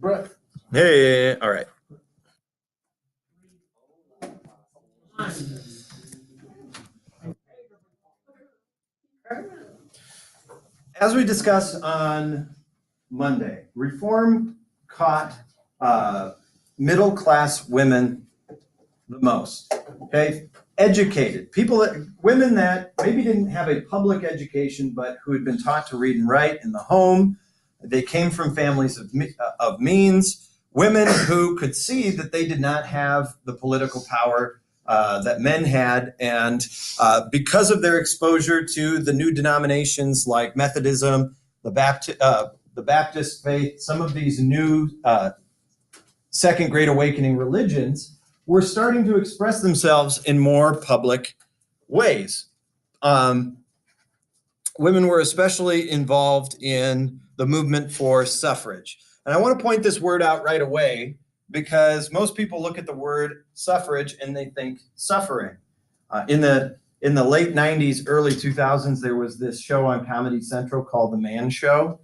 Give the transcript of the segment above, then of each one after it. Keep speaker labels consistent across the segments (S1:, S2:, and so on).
S1: Brett.
S2: Hey, all right. As we discussed on Monday, reform caught middle-class women the most. Okay, educated people, women that maybe didn't have a public education, but who had been taught to read and write in the home. They came from families of means. Women who could see that they did not have the political power that men had, and because of their exposure to the new denominations like Methodism, the Baptist faith, some of these new Second Great Awakening religions were starting to express themselves in more public ways. Women were especially involved in the movement for suffrage. And I want to point this word out right away because most people look at the word suffrage and they think suffering. In the late 90s, early 2000s, there was this show on Comedy Central called The Man Show.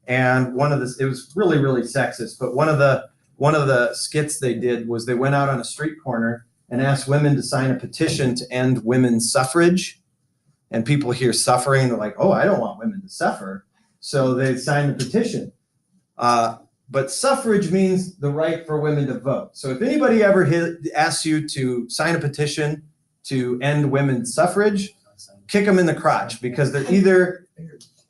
S2: And it was really, really sexist, but one of the skits they did was they went out on a street corner and asked women to sign a petition to end women's suffrage. And people hear suffering, they're like, oh, I don't want women to suffer. So they signed the petition. But suffrage means the right for women to vote. So if anybody ever asks you to sign a petition to end women's suffrage, kick them in the crotch, because they're either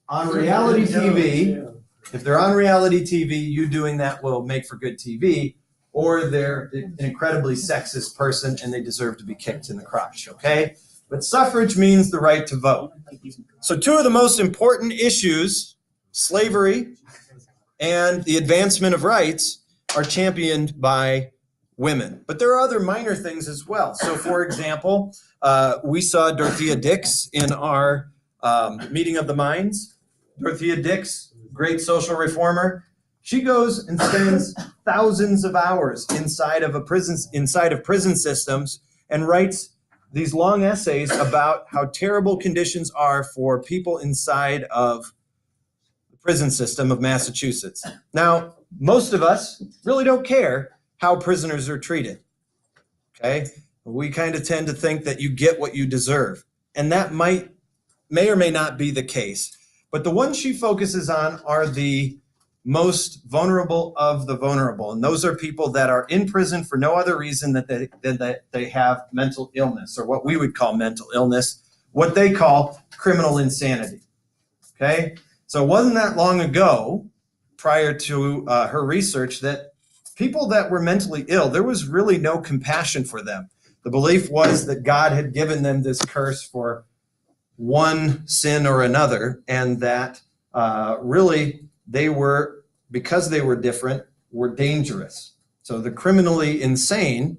S2: on reality TV. If they're on reality TV, you doing that will make for good TV, or they're an incredibly sexist person and they deserve to be kicked in the crotch, okay? But suffrage means the right to vote. So two of the most important issues, slavery and the advancement of rights, are championed by women. But there are other minor things as well. So for example, we saw Dorothea Dix in our meeting of the minds. Dorothea Dix, great social reformer. She goes and spends thousands of hours inside of prison systems and writes these long essays about how terrible conditions are for people inside of the prison system of Massachusetts. Now, most of us really don't care how prisoners are treated, okay? We kind of tend to think that you get what you deserve, and that may or may not be the case. But the ones she focuses on are the most vulnerable of the vulnerable. And those are people that are in prison for no other reason than that they have mental illness, or what we would call mental illness, what they call criminal insanity. Okay? So it wasn't that long ago, prior to her research, that people that were mentally ill, there was really no compassion for them. The belief was that God had given them this curse for one sin or another, and that really they were, because they were different, were dangerous. So the criminally insane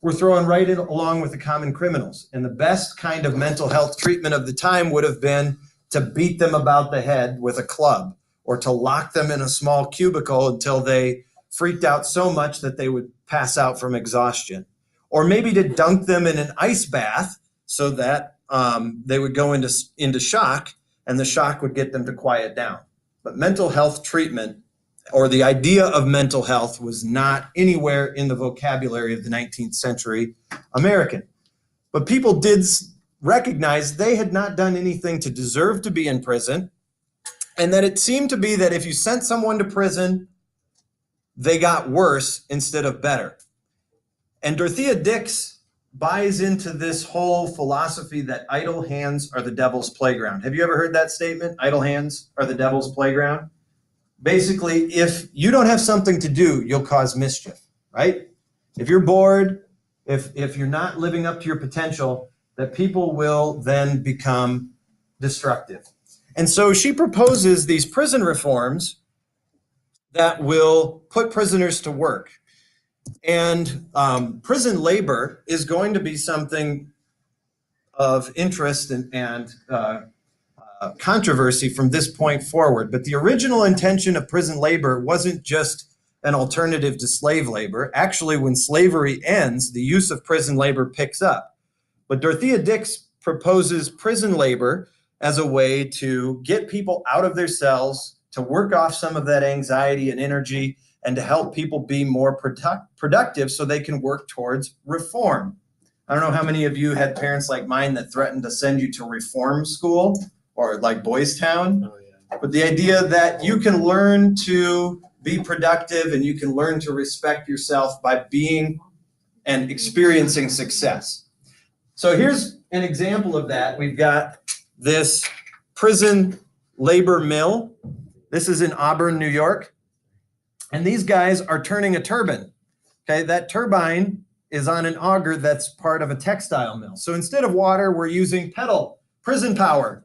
S2: were thrown right in along with the common criminals. And the best kind of mental health treatment of the time would have been to beat them about the head with a club, or to lock them in a small cubicle until they freaked out so much that they would pass out from exhaustion. Or maybe to dunk them in an ice bath so that they would go into shock, and the shock would get them to quiet down. But mental health treatment, or the idea of mental health, was not anywhere in the vocabulary of the 19th century American. But people did recognize they had not done anything to deserve to be in prison, and that it seemed to be that if you sent someone to prison, they got worse instead of better. And Dorothea Dix buys into this whole philosophy that idle hands are the devil's playground. Have you ever heard that statement? Idle hands are the devil's playground. Basically, if you don't have something to do, you'll cause mischief, right? If you're bored, if you're not living up to your potential, that people will then become destructive. And so she proposes these prison reforms that will put prisoners to work. And prison labor is going to be something of interest and controversy from this point forward. But the original intention of prison labor wasn't just an alternative to slave labor. Actually, when slavery ends, the use of prison labor picks up. But Dorothea Dix proposes prison labor as a way to get people out of their cells, to work off some of that anxiety and energy and to help people be more productive so they can work towards reform. I don't know how many of you had parents like mine that threatened to send you to reform school or like Boys Town. Oh, yeah. But the idea that you can learn to be productive and you can learn to respect yourself by being and experiencing success. So here's an example of that. We've got this prison labor mill. This is in Auburn, New York. And these guys are turning a turbine. Okay, that turbine is on an auger that's part of a textile mill. So instead of water, we're using prison power.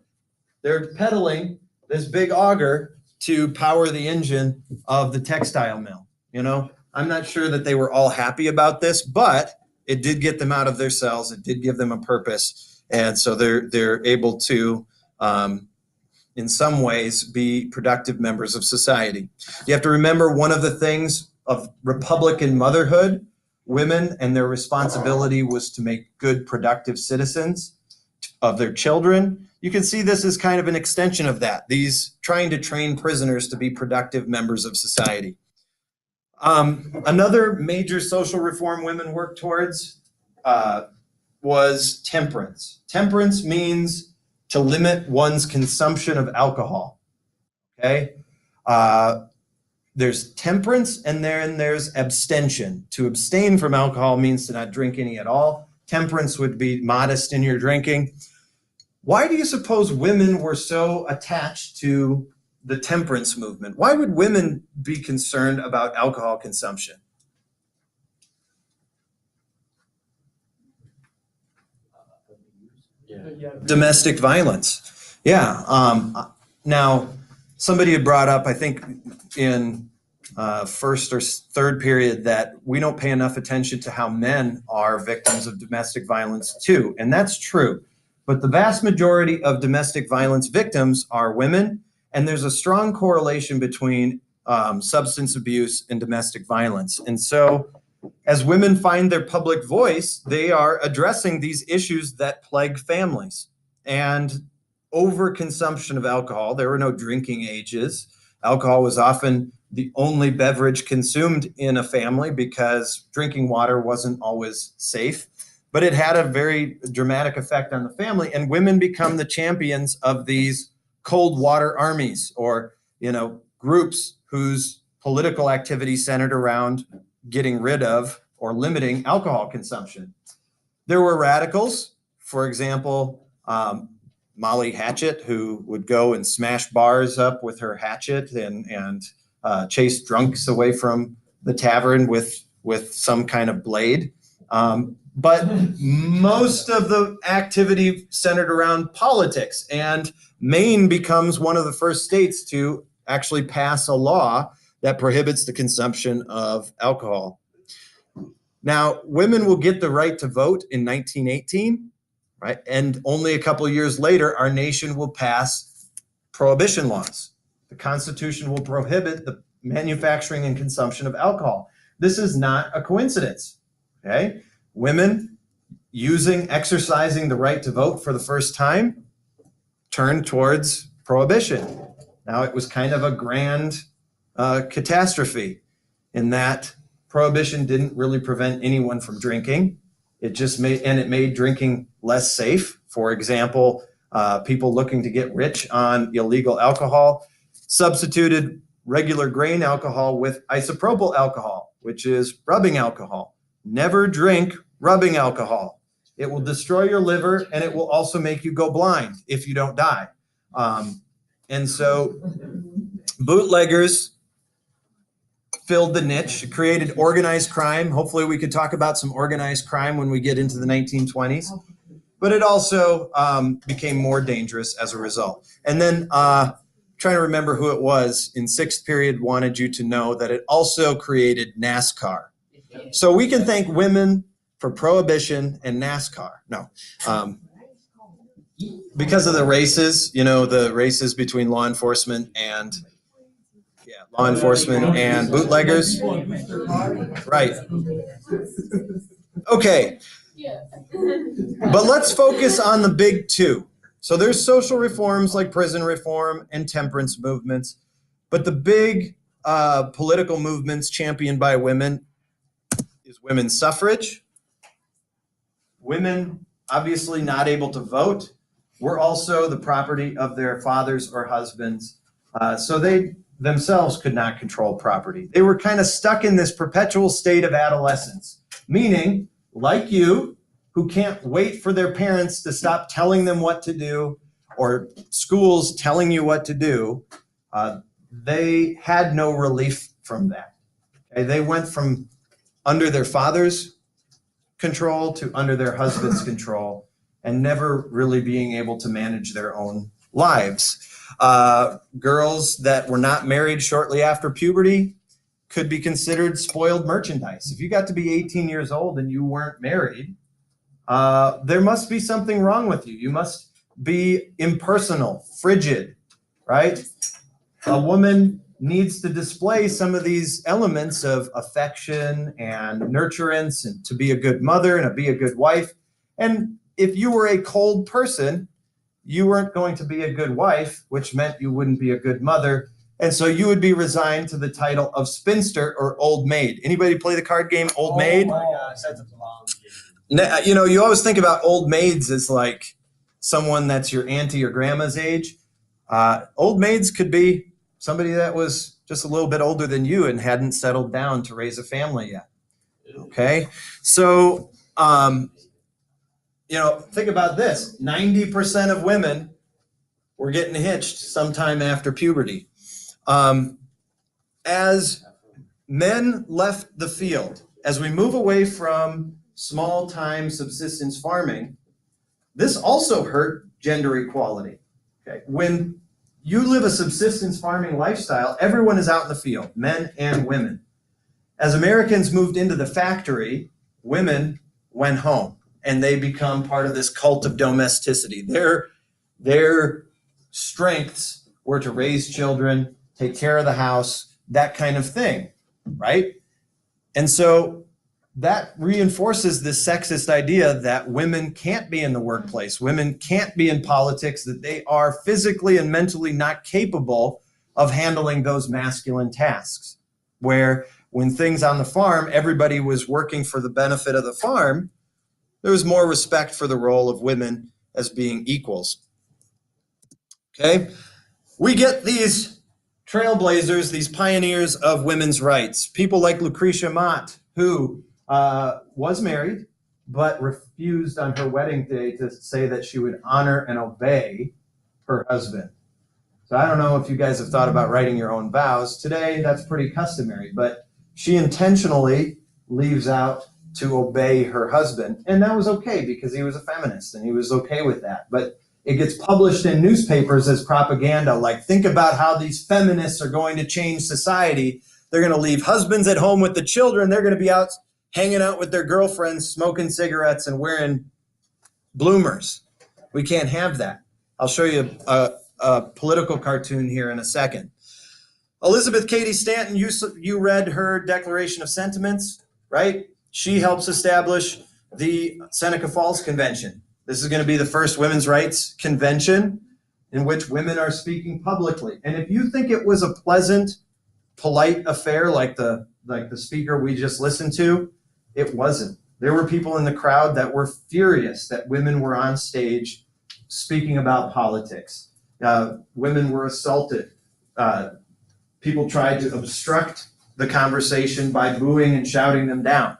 S2: They're pedaling this big auger to power the engine of the textile mill. You know, I'm not sure that they were all happy about this, but it did get them out of their cells. It did give them a purpose. And so they're able to, in some ways, be productive members of society. You have to remember one of the things of Republican motherhood, women and their responsibility was to make good, productive citizens of their children. You can see this as kind of an extension of that, these trying to train prisoners to be productive members of society. Another major social reform women worked towards was temperance. Temperance means to limit one's consumption of alcohol, okay? There's temperance and then there's abstention. To abstain from alcohol means to not drink any at all. Temperance would be modest in your drinking. Why do you suppose women were so attached to the temperance movement? Why would women be concerned about alcohol consumption? Yeah. Domestic violence. Yeah. Now, somebody had brought up, I think in first or third period, that we don't pay enough attention to how men are victims of domestic violence too. And that's true. But the vast majority of domestic violence victims are women. And there's a strong correlation between substance abuse and domestic violence. And so as women find their public voice, they are addressing these issues that plague families. And overconsumption of alcohol, there were no drinking ages. Alcohol was often the only beverage consumed in a family because drinking water wasn't always safe. But it had a very dramatic effect on the family. And women become the champions of these cold water armies, or, you know, groups whose political activity centered around getting rid of or limiting alcohol consumption. There were radicals, for example, Molly Hatchet, who would go and smash bars up with her hatchet and chase drunks away from the tavern with some kind of blade. But most of the activity centered around politics, and Maine becomes one of the first states to actually pass a law that prohibits the consumption of alcohol. Now, women will get the right to vote in 1918, right? And only a couple of years later, our nation will pass prohibition laws. The Constitution will prohibit the manufacturing and consumption of alcohol. This is not a coincidence, okay? Women exercising the right to vote for the first time turned towards prohibition. Now, it was kind of a grand catastrophe in that prohibition didn't really prevent anyone from drinking. It just made drinking less safe. For example, people looking to get rich on illegal alcohol substituted regular grain alcohol with isopropyl alcohol, which is rubbing alcohol. Never drink rubbing alcohol. It will destroy your liver, and it will also make you go blind if you don't die. And so bootleggers filled the niche, created organized crime. Hopefully we could talk about some organized crime when we get into the 1920s. But it also became more dangerous as a result. And then trying to remember who it was in sixth period wanted you to know that it also created NASCAR. So we can thank women for prohibition and NASCAR. No. Because of the races, you know, the races between law enforcement and bootleggers. Right. Okay. But let's focus on the big two. So there's social reforms like prison reform and temperance movements. But the big political movements championed by women is women's suffrage. Women obviously not able to vote were also the property of their fathers or husbands. So they themselves could not control property. They were kind of stuck in this perpetual state of adolescence, meaning, like you, who can't wait for their parents to stop telling them what to do or schools telling you what to do, they had no relief from that. Okay? They went from under their father's control to under their husband's control and never really being able to manage their own lives. Girls that were not married shortly after puberty could be considered spoiled merchandise. If you got to be 18 years old and you weren't married, there must be something wrong with you. You must be impersonal, frigid, right? A woman needs to display some of these elements of affection and nurturance and to be a good mother and to be a good wife. And if you were a cold person, you weren't going to be a good wife, which meant you wouldn't be a good mother. And so you would be resigned to the title of spinster or old maid. Anybody play the card game Old Maid?
S1: Oh my gosh, that's a long game.
S2: You know, you always think about old maids as like someone that's your auntie or grandma's age. Old maids could be somebody that was just a little bit older than you and hadn't settled down to raise a family yet. Okay, so you know, think about this: 90% of women were getting hitched sometime after puberty. As men left the field, as we move away from small-time subsistence farming, this also hurt gender equality. Okay, when you live a subsistence farming lifestyle, everyone is out in the field, men and women. As Americans moved into the factory, women went home and they become part of this cult of domesticity. Their strengths were to raise children, take care of the house, that kind of thing, right? And so that reinforces this sexist idea that women can't be in the workplace, women can't be in politics, that they are physically and mentally not capable of handling those masculine tasks. Where when things on the farm, everybody was working for the benefit of the farm, there was more respect for the role of women as being equals. Okay, we get these trailblazers, these pioneers of women's rights, people like Lucretia Mott, who was married, but refused on her wedding day to say that she would honor and obey her husband. So I don't know if you guys have thought about writing your own vows. Today, that's pretty customary, but she intentionally leaves out to obey her husband. And that was okay because he was a feminist and he was okay with that. But it gets published in newspapers as propaganda, like, think about how these feminists are going to change society. They're going to leave husbands at home with the children. They're going to be out hanging out with their girlfriends, smoking cigarettes and wearing bloomers. We can't have that. I'll show you a political cartoon here in a second. Elizabeth Cady Stanton, you read her Declaration of Sentiments, right? She helps establish the Seneca Falls Convention. This is going to be the first women's rights convention in which women are speaking publicly. And if you think it was a pleasant, polite affair like the speaker we just listened to, it wasn't. There were people in the crowd that were furious that women were on stage speaking about politics. Women were assaulted. People tried to obstruct the conversation by booing and shouting them down.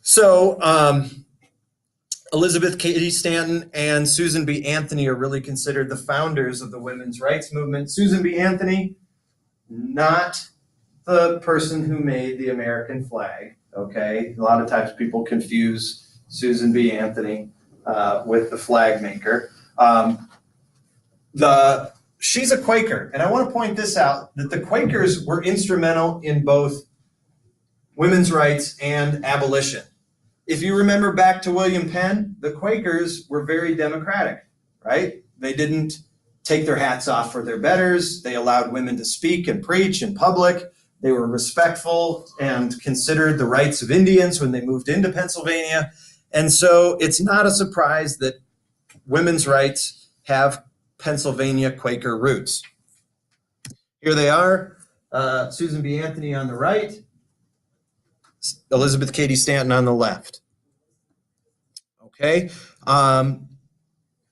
S2: So Elizabeth Cady Stanton and Susan B. Anthony are really considered the founders of the women's rights movement. Susan B. Anthony, not the person who made the American flag, okay? A lot of times people confuse Susan B. Anthony with the flag maker. She's a Quaker, and I want to point this out, that the Quakers were instrumental in both women's rights and abolition. If you remember back to William Penn, the Quakers were very democratic, right? They didn't take their hats off for their betters. They allowed women to speak and preach in public. They were respectful and considered the rights of Indians when they moved into Pennsylvania. And so it's not a surprise that women's rights have Pennsylvania Quaker roots. Here they are. Susan B. Anthony on the right, Elizabeth Cady Stanton on the left. Okay.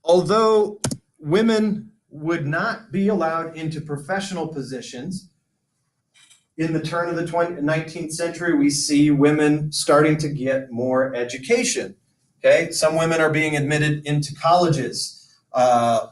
S2: Although women would not be allowed into professional positions, in the turn of the 19th century, we see women starting to get more education. Okay, some women are being admitted into colleges. The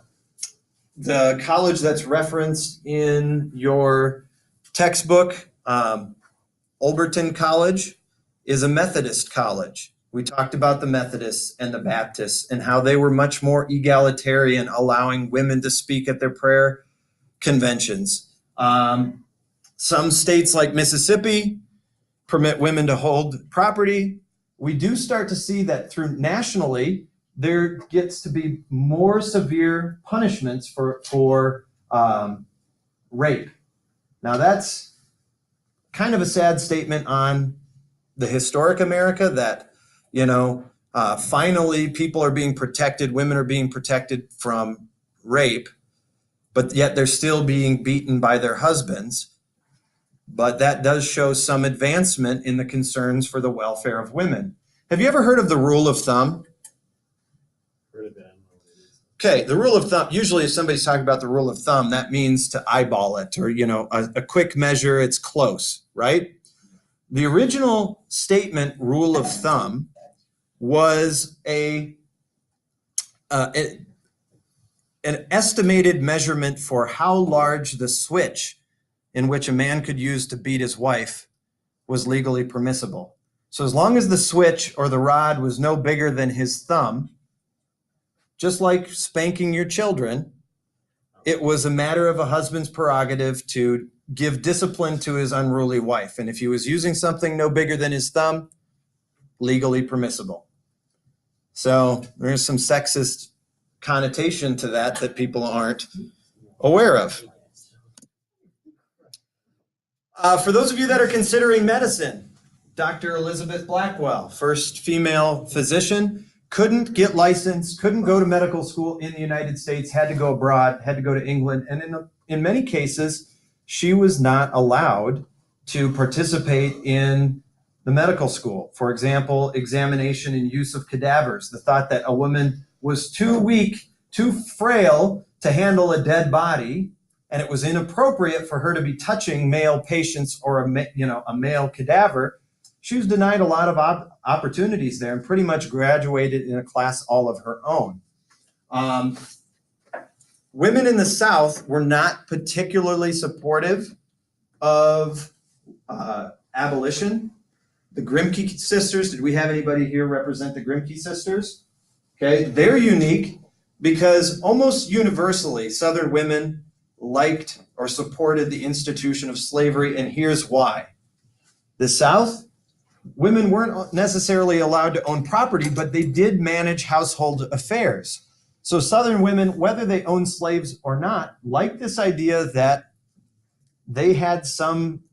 S2: college that's referenced in your textbook, Olberton College, is a Methodist college. We talked about the Methodists and the Baptists and how they were much more egalitarian, allowing women to speak at their prayer conventions. Some states like Mississippi permit women to hold property. We do start to see that through nationally, there gets to be more severe punishments for rape. Now that's kind of a sad statement on the historic America that, you know, finally people are being protected, women are being protected from rape, but yet they're still being beaten by their husbands. But that does show some advancement in the concerns for the welfare of women. Have you ever heard of the rule of thumb? Okay, the rule of thumb, usually if somebody's talking about the rule of thumb, that means to eyeball it or, you know, a quick measure, it's close, right? The original statement, rule of thumb, was an estimated measurement for how large the switch in which a man could use to beat his wife was legally permissible. So as long as the switch or the rod was no bigger than his thumb, just like spanking your children, it was a matter of a husband's prerogative to give discipline to his unruly wife. And if he was using something no bigger than his thumb, legally permissible. So there's some sexist connotation to that people aren't aware of. For those of you that are considering medicine, Dr. Elizabeth Blackwell, first female physician, couldn't get licensed, couldn't go to medical school in the United States, had to go abroad, had to go to England. And in many cases, she was not allowed to participate in the medical school. For example, examination and use of cadavers. The thought that a woman was too weak, too frail to handle a dead body, and it was inappropriate for her to be touching male patients or a male cadaver. She was denied a lot of opportunities there and pretty much graduated in a class all of her own. Women in the South were not particularly supportive of abolition. The Grimke sisters, did we have anybody here represent the Grimke sisters? Okay, they're unique because almost universally Southern women liked or supported the institution of slavery, and here's why. The South, women weren't necessarily allowed to own property, but they did manage household affairs. So Southern women, whether they owned slaves or not, liked this idea that they had some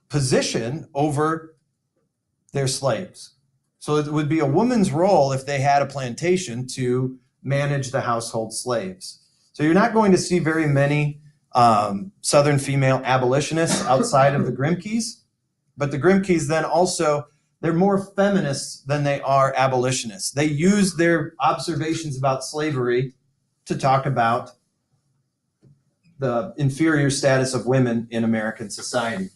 S2: position over their slaves. So it would be a woman's role if they had a plantation to manage the household slaves. So you're not going to see very many Southern female abolitionists outside of the Grimkes, but the Grimkes then also, they're more feminists than they are abolitionists. They use their observations about slavery to talk about the inferior status of women in American society.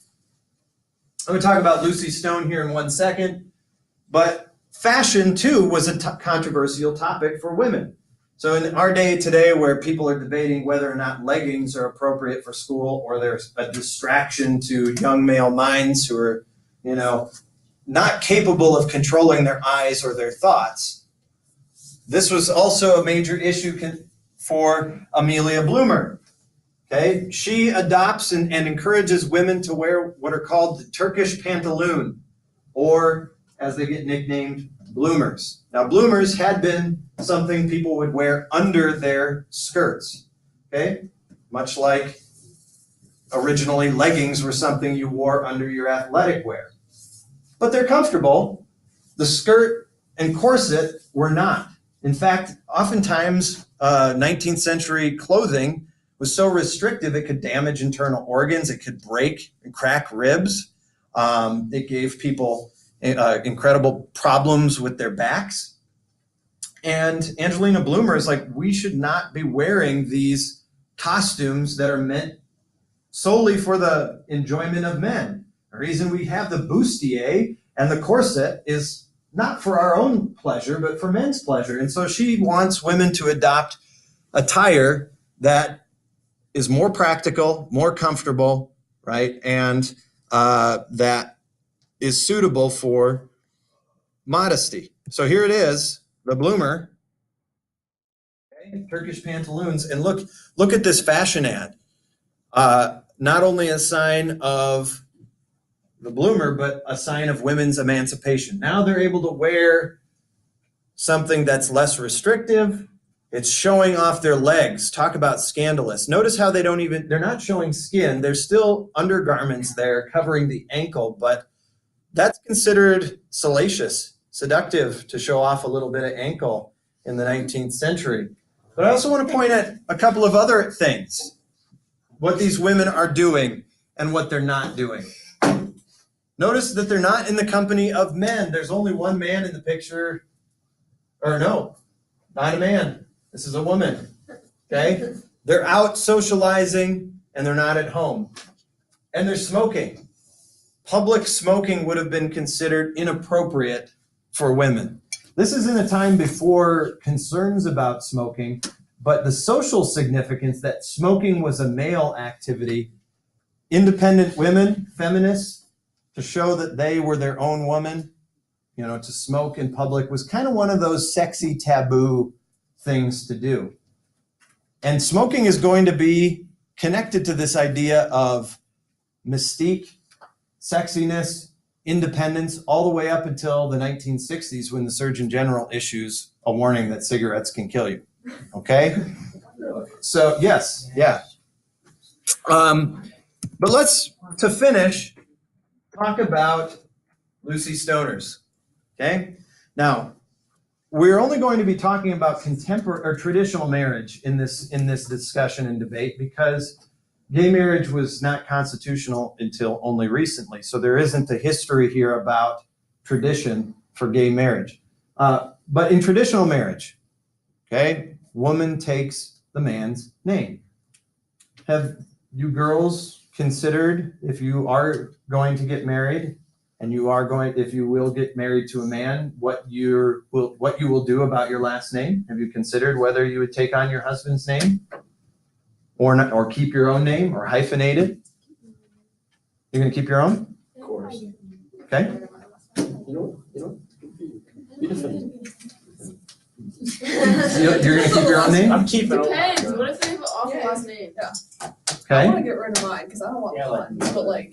S2: I'm going to talk about Lucy Stone here in 1 second, but fashion too was a controversial topic for women. So in our day today where people are debating whether or not leggings are appropriate for school or there's a distraction to young male minds who are, not capable of controlling their eyes or their thoughts. This was also a major issue for Amelia Bloomer. Okay, she adopts and encourages women to wear what are called the Turkish pantaloon, or as they get nicknamed, bloomers. Now, bloomers had been something people would wear under their skirts, okay? Much like originally leggings were something you wore under your athletic wear. But they're comfortable. The skirt and corset were not. In fact, oftentimes 19th century clothing was so restrictive it could damage internal organs, it could break and crack ribs. It gave people incredible problems with their backs. And Angelina Bloomer is like, we should not be wearing these costumes that are meant solely for the enjoyment of men. The reason we have the bustier and the corset is not for our own pleasure, but for men's pleasure. And so she wants women to adopt attire that is more practical, more comfortable, right? And that is suitable for modesty. So here it is, the Bloomer, okay, Turkish pantaloons. And look at this fashion ad. Not only a sign of the Bloomer, but a sign of women's emancipation. Now they're able to wear something that's less restrictive. It's showing off their legs. Talk about scandalous. Notice how they're not showing skin. There's still undergarments there covering the ankle, but that's considered salacious, seductive to show off a little bit of ankle in the 19th century. But I also want to point at a couple of other things, what these women are doing and what they're not doing. Notice that they're not in the company of men. There's only one man in the picture, or no, not a man. This is a woman, okay? They're out socializing and they're not at home. And they're smoking. Public smoking would have been considered inappropriate for women. This is in a time before concerns about smoking, but the social significance that smoking was a male activity, independent women, feminists, to show that they were their own woman, to smoke in public was kind of one of those sexy taboo things to do. And smoking is going to be connected to this idea of mystique, sexiness, independence, all the way up until the 1960s when the Surgeon General issues a warning that cigarettes can kill you. Okay? So, yes, yeah. But let's, to finish, talk about Lucy Stoners. Okay? Now, we're only going to be talking about contemporary or traditional marriage in this discussion and debate because gay marriage was not constitutional until only recently. So there isn't a history here about tradition for gay marriage. But in traditional marriage, okay, woman takes the man's name. Have you girls considered, if you are going to get married and if you will get married to a man, what you will do about your last name? Have you considered whether you would take on your husband's name or not, or keep your own name or hyphenate it? You're going to keep your own?
S1: Of course.
S2: Okay.
S1: You know. Beautiful.
S2: You're going to keep your own name?
S1: I'm keeping it.
S3: Depends. What if they have an awful last name?
S4: I
S2: Okay.
S4: want to get rid of mine because I don't want
S1: Yeah, like-
S4: puns. But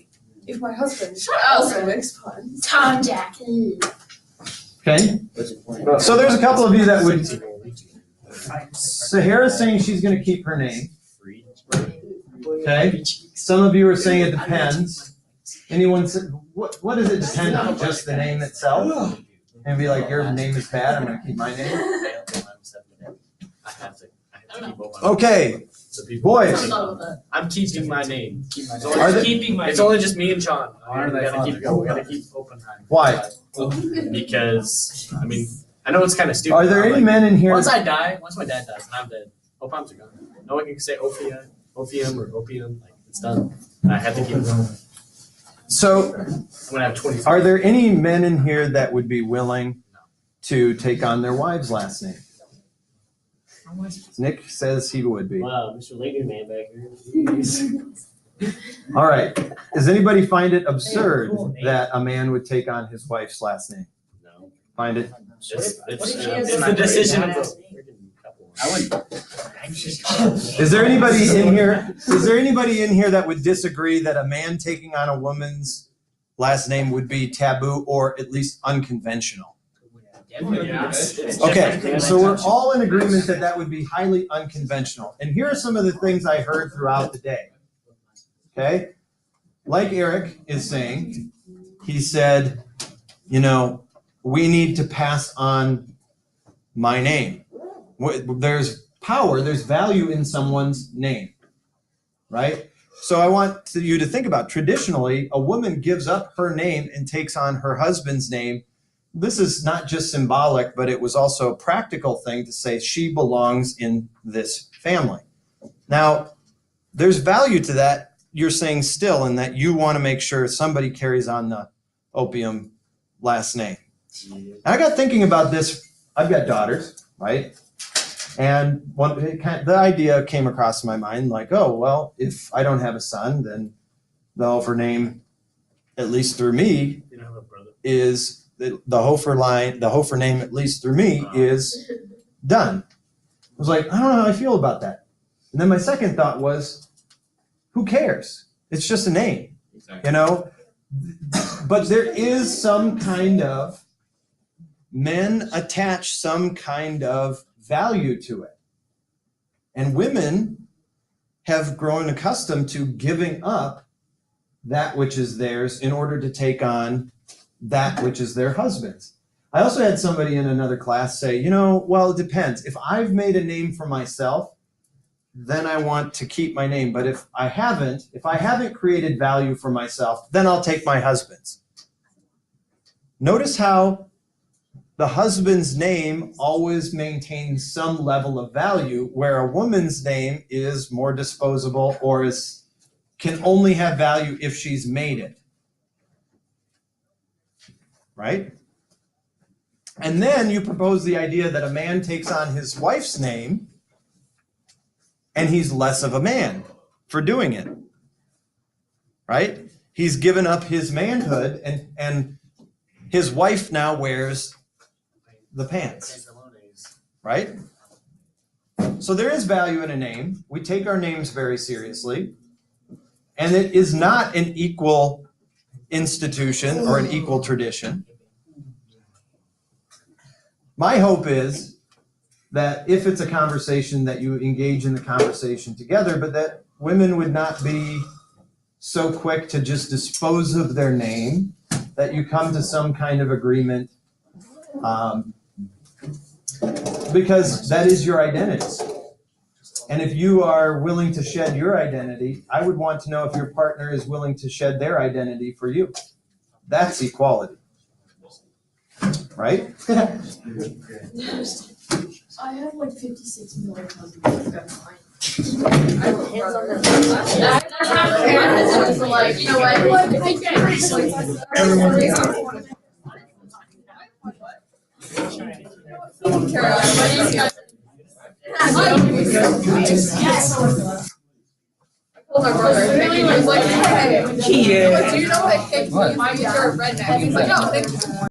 S4: if my husband
S3: Shut up.
S4: also makes puns.
S3: Tom Jack.
S2: Okay. So there's a couple of you that would. Sahara's saying she's going to keep her name. Okay. Some of you are saying it depends. Anyone say, what does it depend on? Just the name itself? And be like, your name is bad, I'm going to keep my name? Okay, boys.
S1: I'm keeping my name.
S2: Are there-
S1: It's only just me and Sean. We gotta keep open time.
S2: Why?
S1: Because I know it's kind of stupid.
S2: Are there any men in here?
S1: Once my dad dies, and I'm dead, Opams are gone. No one can say opium or opium. It's done. I have to keep it going.
S2: So,
S1: I'm gonna have 20.
S2: are there any men in here that would be willing to take on their wife's last name? Nick says he would be.
S1: Wow, Mr. Lady Man back here.
S2: All right. Does anybody find it absurd that a man would take on his wife's last name?
S1: No.
S2: Find it?
S1: It's the decision of the freaking couple.
S2: Is there anybody in here? Is there anybody in here that would disagree that a man taking on a woman's last name would be taboo or at least unconventional? Okay, so we're all in agreement that that would be highly unconventional. And here are some of the things I heard throughout the day. Okay, like Eric is saying, he said, we need to pass on my name. There's power, there's value in someone's name. right? So I want you to think about, traditionally, a woman gives up her name and takes on her husband's name. This is not just symbolic, but it was also a practical thing to say she belongs in this family. Now, there's value to that, you're saying still, in that you want to make sure somebody carries on the Opium last name. And I got thinking about this. I've got daughters, right? And the idea came across my mind, like, oh, well, if I don't have a son, then the Hofer name, at least through me,
S1: You don't have a brother.
S2: is the Hofer line, the Hofer name, at least through me, is done. I was like, I don't know how I feel about that. And then my second thought was, who cares? It's just a name,
S1: Exactly.
S2: you know? But there is some kind of, men attach some kind of value to it. And women have grown accustomed to giving up that which is theirs in order to take on that which is their husband's. I also had somebody in another class say, you know, well, it depends. If I've made a name for myself, then I want to keep my name. But if I haven't created value for myself, then I'll take my husband's. Notice how the husband's name always maintains some level of value, where a woman's name is more disposable or can only have value if she's made it. Right? And then you propose the idea that a man takes on his wife's name and he's less of a man for doing it. Right? He's given up his manhood and his wife now wears the pants. Right? So there is value in a name. We take our names very seriously. And it is not an equal institution or an equal tradition. My hope is that if it's a conversation, that you engage in the conversation together, but that women would not be so quick to just dispose of their name, that you come to some kind of agreement, because that is your identity. And if you are willing to shed your identity, I would want to know if your partner is willing to shed their identity for you. That's equality. Right?
S3: I have like 56 million cousins. That's fine. I have hands on them. Like, you know what?
S4: Oh, my brother. He was like, hey, do you know that my you're a redneck? He's like, oh, thank you.